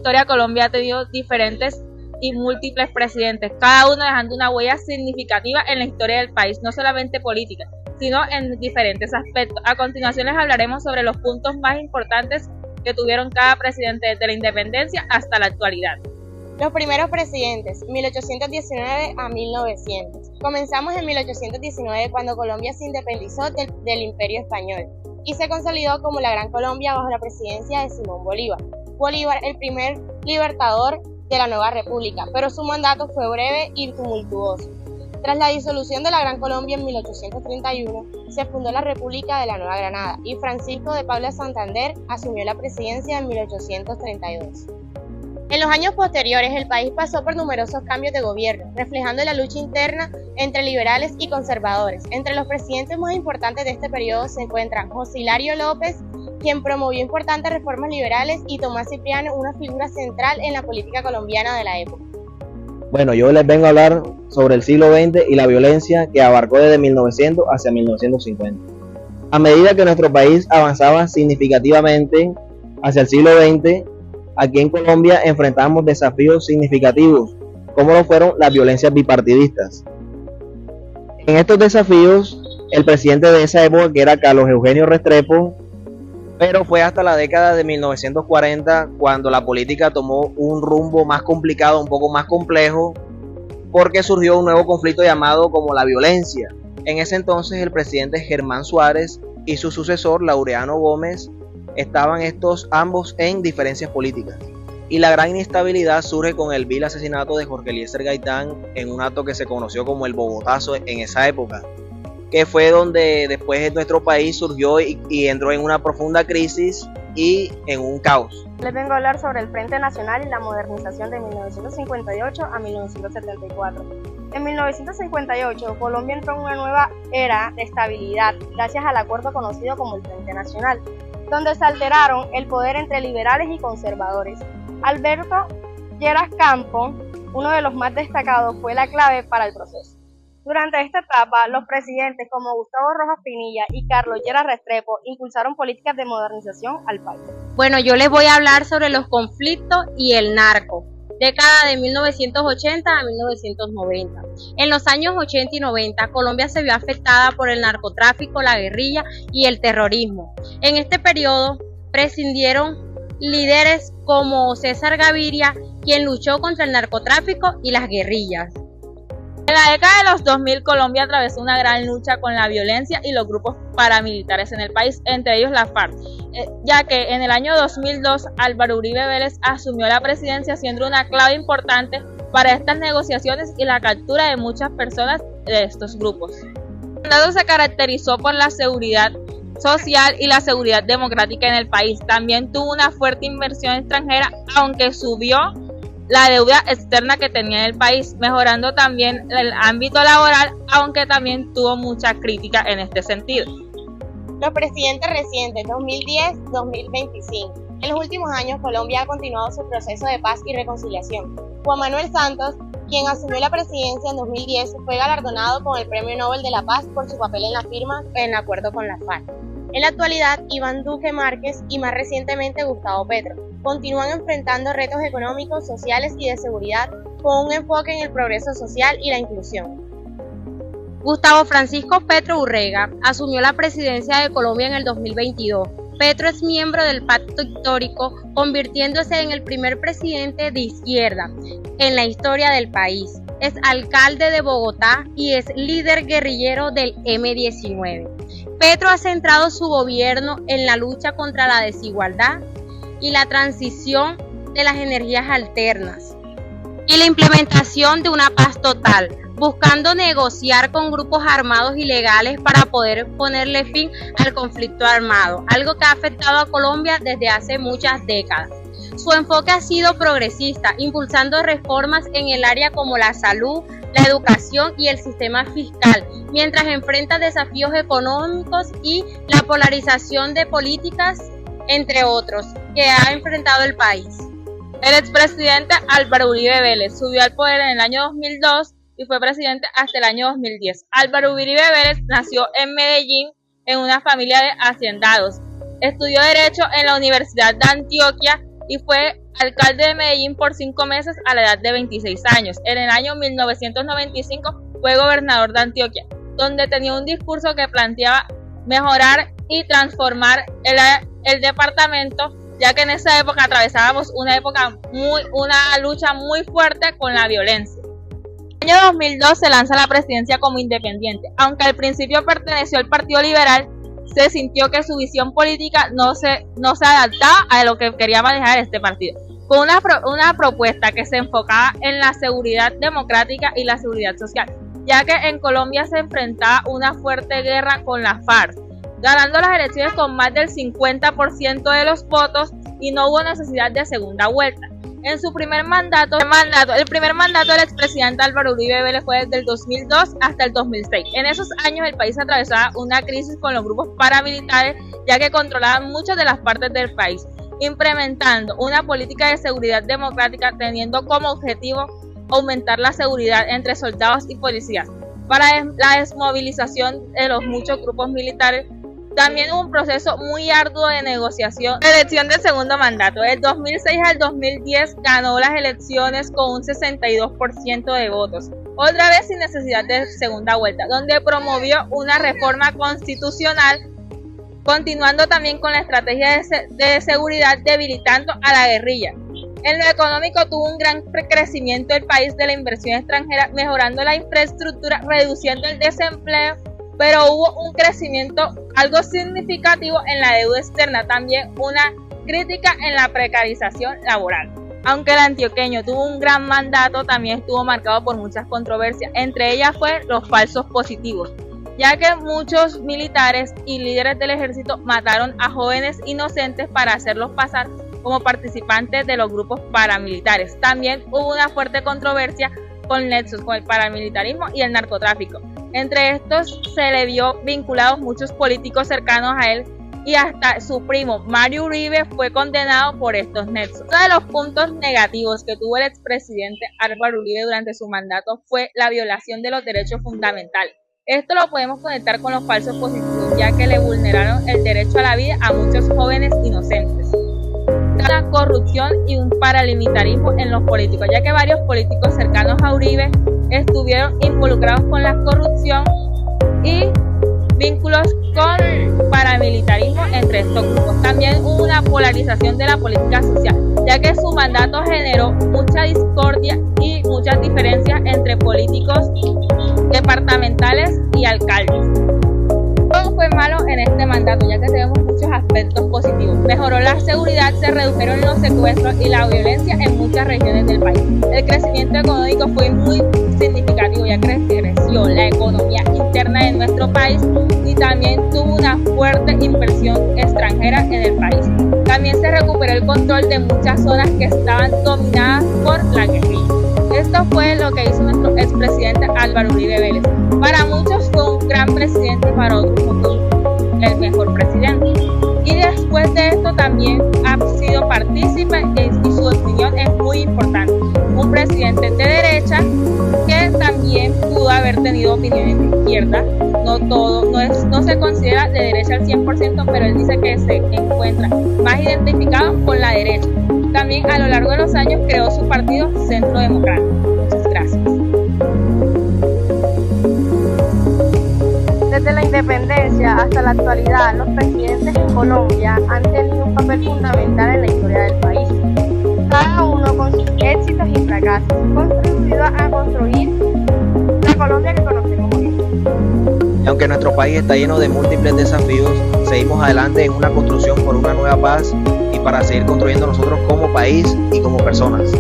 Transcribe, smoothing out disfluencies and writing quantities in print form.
historia Colombia ha tenido diferentes y múltiples presidentes, cada uno dejando una huella significativa en la historia del país, no solamente política, sino en diferentes aspectos. A continuación les hablaremos sobre los puntos más importantes que tuvieron cada presidente desde la independencia hasta la actualidad. Los primeros presidentes, 1819 a 1900. Comenzamos en 1819 cuando Colombia se independizó del Imperio Español y se consolidó como la Gran Colombia bajo la presidencia de Simón Bolívar. Bolívar, el primer libertador de la nueva república, pero su mandato fue breve y tumultuoso. Tras la disolución de la Gran Colombia en 1831, se fundó la República de la Nueva Granada y Francisco de Paula Santander asumió la presidencia en 1832. En los años posteriores, el país pasó por numerosos cambios de gobierno, reflejando la lucha interna entre liberales y conservadores. Entre los presidentes más importantes de este periodo se encuentran José Hilario López, quien promovió importantes reformas liberales, y Tomás Cipriano, una figura central en la política colombiana de la época. Bueno, yo les vengo a hablar sobre el siglo XX y la violencia que abarcó desde 1900 hacia 1950. A medida que nuestro país avanzaba significativamente hacia el siglo XX, aquí en Colombia enfrentamos desafíos significativos, como lo fueron las violencias bipartidistas. En estos desafíos, el presidente de esa época, que era Carlos Eugenio Restrepo, pero fue hasta la década de 1940 cuando la política tomó un rumbo más complicado, un poco más complejo, porque surgió un nuevo conflicto llamado como la violencia. En ese entonces el presidente Germán Suárez y su sucesor Laureano Gómez estaban estos ambos en diferencias políticas. Y la gran inestabilidad surge con el vil asesinato de Jorge Eliezer Gaitán en un acto que se conoció como el Bogotazo en esa época, que fue donde después nuestro país surgió y entró en una profunda crisis y en un caos. Les vengo a hablar sobre el Frente Nacional y la modernización de 1958 a 1974. En 1958, Colombia entró en una nueva era de estabilidad gracias al acuerdo conocido como el Frente Nacional, donde se alteraron el poder entre liberales y conservadores. Alberto Lleras Campo, uno de los más destacados, fue la clave para el proceso. Durante esta etapa, los presidentes como Gustavo Rojas Pinilla y Carlos Lleras Restrepo impulsaron políticas de modernización al país. Bueno, yo les voy a hablar sobre los conflictos y el narco, década de 1980 a 1990. En los años 80 y 90, Colombia se vio afectada por el narcotráfico, la guerrilla y el terrorismo. En este periodo prescindieron líderes como César Gaviria, quien luchó contra el narcotráfico y las guerrillas. En la década de los 2000, Colombia atravesó una gran lucha con la violencia y los grupos paramilitares en el país, entre ellos la FARC, ya que en el año 2002 Álvaro Uribe Vélez asumió la presidencia, siendo una clave importante para estas negociaciones y la captura de muchas personas de estos grupos. El mandato se caracterizó por la seguridad social y la seguridad democrática en el país. También tuvo una fuerte inversión extranjera, aunque subió la deuda externa que tenía el país, mejorando también el ámbito laboral, aunque también tuvo mucha crítica en este sentido. Los presidentes recientes, 2010-2025. En los últimos años, Colombia ha continuado su proceso de paz y reconciliación. Juan Manuel Santos, quien asumió la presidencia en 2010, fue galardonado con el Premio Nobel de la Paz por su papel en la firma en acuerdo con la FARC. En la actualidad, Iván Duque Márquez y más recientemente Gustavo Petro continúan enfrentando retos económicos, sociales y de seguridad con un enfoque en el progreso social y la inclusión. Gustavo Francisco Petro Urrega asumió la presidencia de Colombia en el 2022. Petro es miembro del Pacto Histórico, convirtiéndose en el primer presidente de izquierda en la historia del país. Es alcalde de Bogotá y es líder guerrillero del M-19. Petro ha centrado su gobierno en la lucha contra la desigualdad y la transición de las energías alternas y la implementación de una paz total, buscando negociar con grupos armados ilegales para poder ponerle fin al conflicto armado, algo que ha afectado a Colombia desde hace muchas décadas. Su enfoque ha sido progresista, impulsando reformas en el área como la salud, la educación y el sistema fiscal, mientras enfrenta desafíos económicos y la polarización de políticas, entre otros, que ha enfrentado el país. El expresidente Álvaro Uribe Vélez subió al poder en el año 2002 y fue presidente hasta el año 2010. Álvaro Uribe Vélez nació en Medellín en una familia de haciendados. Estudió Derecho en la Universidad de Antioquia y fue alcalde de Medellín por 5 meses a la edad de 26 años. En el año 1995 fue gobernador de Antioquia, donde tenía un discurso que planteaba mejorar y transformar el departamento, ya que en esa época atravesábamos una lucha muy fuerte con la violencia. En el año 2002 se lanza la presidencia como independiente, aunque al principio perteneció al Partido Liberal, se sintió que su visión política no se adaptaba a lo que quería manejar este partido. Con una propuesta que se enfocaba en la seguridad democrática y la seguridad social, ya que en Colombia se enfrentaba una fuerte guerra con la FARC, ganando las elecciones con más del 50% de los votos y no hubo necesidad de segunda vuelta. En su primer mandato, el primer mandato del expresidente Álvaro Uribe Vélez fue desde el 2002 hasta el 2006. En esos años el país atravesaba una crisis con los grupos paramilitares, ya que controlaban muchas de las partes del país, implementando una política de seguridad democrática teniendo como objetivo aumentar la seguridad entre soldados y policías. Para la desmovilización de los muchos grupos militares, también hubo un proceso muy arduo de negociación de elección del segundo mandato. Del 2006 al 2010 ganó las elecciones con un 62% de votos, otra vez sin necesidad de segunda vuelta, donde promovió una reforma constitucional, continuando también con la estrategia de seguridad, debilitando a la guerrilla. En lo económico tuvo un gran crecimiento del país de la inversión extranjera, mejorando la infraestructura, reduciendo el desempleo, pero hubo un crecimiento algo significativo en la deuda externa, también una crítica en la precarización laboral. Aunque el antioqueño tuvo un gran mandato, también estuvo marcado por muchas controversias, entre ellas fue los falsos positivos, ya que muchos militares y líderes del ejército mataron a jóvenes inocentes para hacerlos pasar como participantes de los grupos paramilitares. También hubo una fuerte controversia con nexos con el paramilitarismo y el narcotráfico. Entre estos se le vio vinculados muchos políticos cercanos a él y hasta su primo Mario Uribe fue condenado por estos nexos. Uno de los puntos negativos que tuvo el expresidente Álvaro Uribe durante su mandato fue la violación de los derechos fundamentales. Esto lo podemos conectar con los falsos positivos, ya que le vulneraron el derecho a la vida a muchos jóvenes inocentes. La corrupción y un paramilitarismo en los políticos, ya que varios políticos cercanos a Uribe estuvieron involucrados con la corrupción y vínculos con paramilitarismo entre estos grupos. También hubo una polarización de la política social, ya que su mandato generó mucha discordia y muchas diferencias entre políticos departamentales y alcaldes. Todo fue malo en este mandato, ya que tenemos muchos aspectos positivos. Mejoró la seguridad, se redujeron los secuestros y la violencia en muchas regiones del país. El crecimiento económico fue muy significativo, ya que creció la economía interna de nuestro país y también tuvo una fuerte inversión extranjera en el país. También se recuperó el control de muchas zonas que estaban dominadas por la guerrilla. Esto fue lo que hizo nuestro expresidente Álvaro Uribe Vélez. Para muchos fue un gran presidente, para otros fue el mejor presidente. Y después de esto también ha sido partícipe y su opinión es muy importante. Un presidente de derecha que también pudo haber tenido opiniones de izquierda. No se considera de derecha al 100%, pero él dice que se encuentra más identificado con la derecha. También a lo largo de los años creó su partido Centro Democrático. Muchas gracias. Desde la independencia hasta la actualidad, los presidentes en Colombia han tenido un papel fundamental en la historia del país. Cada uno con sus éxitos y fracasos contribuyó a construir la Colombia que conocemos hoy. Y aunque nuestro país está lleno de múltiples desafíos, seguimos adelante en una construcción por una nueva paz y para seguir construyendo nosotros como país y como personas.